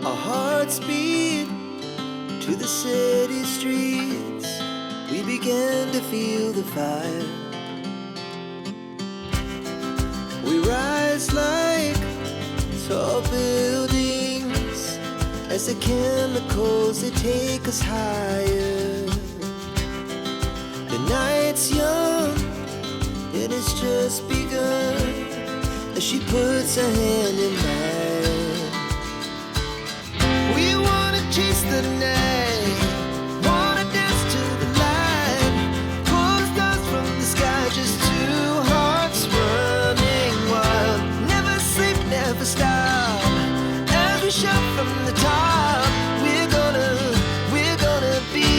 Our hearts beat to the city streets. We began to feel the fire. We rise like tall buildings as the chemicals, they take us higher. The night's young and it's just begun as she puts her hand in mine. We wanna chase the night, wanna dance to the light, pull stars from the sky, just two hearts running wild. Never sleep, never stop, as we shout from the top. We're gonna be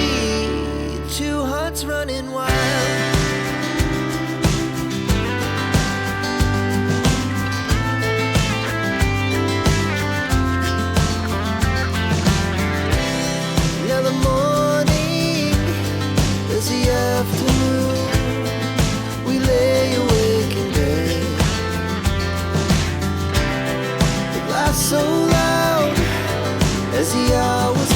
two hearts running wild. Now the morning is the afternoon. We lay awake in bed. The laughs so loud as the hours